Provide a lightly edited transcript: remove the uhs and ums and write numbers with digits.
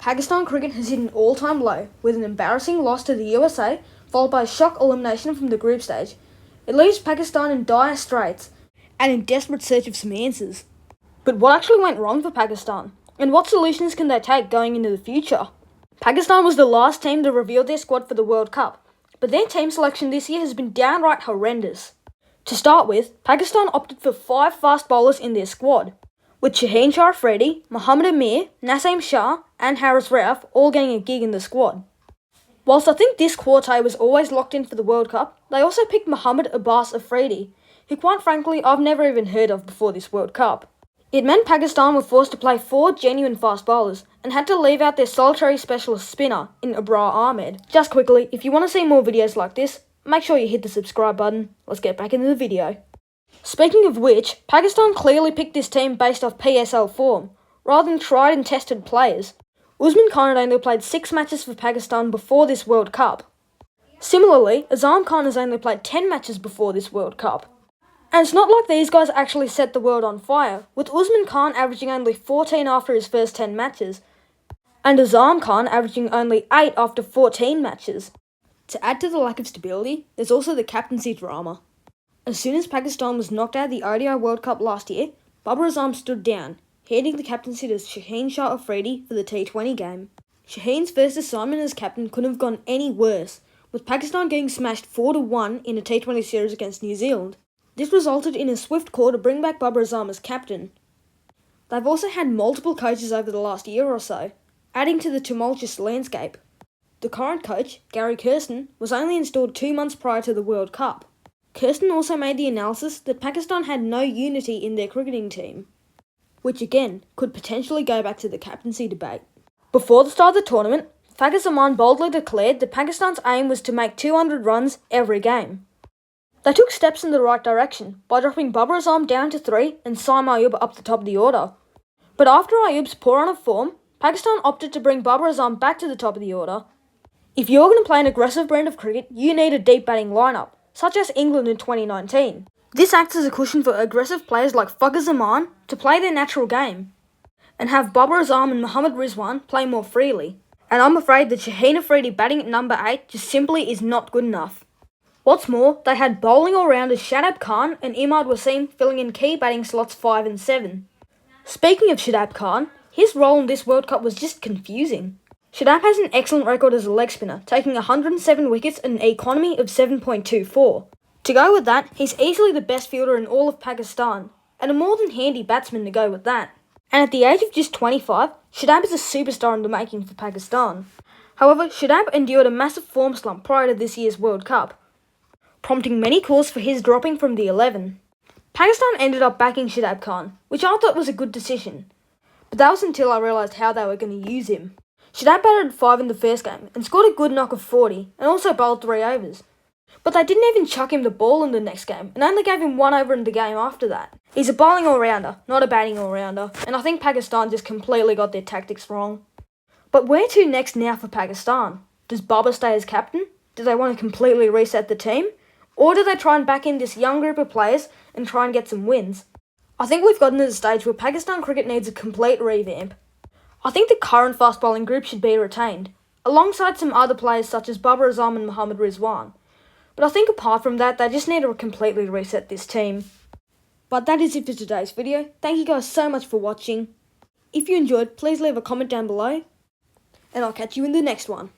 Pakistan cricket has hit an all-time low with an embarrassing loss to the USA, followed by a shock elimination from the group stage. It leaves Pakistan in dire straits and in desperate search of some answers. But what actually went wrong for Pakistan? And what solutions can they take going into the future? Pakistan was the last team to reveal their squad for the World Cup, but their team selection this year has been downright horrendous. To start with, Pakistan opted for 5 fast bowlers in their squad, with Shaheen Shah Afridi, Mohammad Amir, Naseem Shah and Haris Rauf all getting a gig in the squad. Whilst I think this quartet was always locked in for the World Cup, they also picked Mohammad Abbas Afridi, who quite frankly I've never even heard of before this World Cup. It meant Pakistan were forced to play 4 genuine fast bowlers and had to leave out their solitary specialist spinner in Abrar Ahmed. Just quickly, if you want to see more videos like this, make sure you hit the subscribe button. Let's get back into the video. Speaking of which, Pakistan clearly picked this team based off PSL form, rather than tried and tested players. Usman Khan had only played 6 matches for Pakistan before this World Cup. Similarly, Azam Khan has only played 10 matches before this World Cup. And it's not like these guys actually set the world on fire, with Usman Khan averaging only 14 after his first 10 matches, and Azam Khan averaging only 8 after 14 matches. To add to the lack of stability, there's also the captaincy drama. As soon as Pakistan was knocked out of the ODI World Cup last year, Babar Azam stood down, handing the captaincy to Shaheen Shah Afridi for the T20 game. Shaheen's first assignment as captain couldn't have gone any worse, with Pakistan getting smashed 4-1 in a T20 series against New Zealand. This resulted in a swift call to bring back Babar Azam as captain. They've also had multiple coaches over the last year or so, adding to the tumultuous landscape. The current coach, Gary Kirsten, was only installed 2 months prior to the World Cup. Kirsten also made the analysis that Pakistan had no unity in their cricketing team, which again could potentially go back to the captaincy debate. Before the start of the tournament, Fakhar Zaman boldly declared that Pakistan's aim was to make 200 runs every game. They took steps in the right direction by dropping Babar Azam down to 3 and Saim Ayub up the top of the order. But after Ayub's poor run of form, Pakistan opted to bring Babar Azam back to the top of the order. If you're going to play an aggressive brand of cricket, you need a deep batting lineup, such as England in 2019. This acts as a cushion for aggressive players like Fakhar Zaman to play their natural game, and have Babar Azam and Mohammad Rizwan play more freely. And I'm afraid that Shaheen Afridi batting at number 8 just simply is not good enough. What's more, they had bowling all-rounders Shadab Khan and Imad Wasim filling in key batting slots 5 and 7. Speaking of Shadab Khan, his role in this World Cup was just confusing. Shadab has an excellent record as a leg spinner, taking 107 wickets and an economy of 7.24. To go with that, he's easily the best fielder in all of Pakistan, and a more than handy batsman to go with that. And at the age of just 25, Shadab is a superstar in the making for Pakistan. However, Shadab endured a massive form slump prior to this year's World Cup, prompting many calls for his dropping from the 11. Pakistan ended up backing Shadab Khan, which I thought was a good decision, but that was until I realised how they were going to use him. Shadab batted 5 in the first game and scored a good knock of 40 and also bowled 3 overs. But they didn't even chuck him the ball in the next game and only gave him 1 over in the game after that. He's a bowling all-rounder, not a batting all-rounder, and I think Pakistan just completely got their tactics wrong. But where to next now for Pakistan? Does Babar stay as captain? Do they want to completely reset the team? Or do they try and back in this young group of players and try and get some wins? I think we've gotten to the stage where Pakistan cricket needs a complete revamp. I think the current fast bowling group should be retained, alongside some other players such as Babar Azam and Mohammad Rizwan. But I think apart from that, they just need to completely reset this team. But that is it for today's video. Thank you guys so much for watching. If you enjoyed, please leave a comment down below, and I'll catch you in the next one.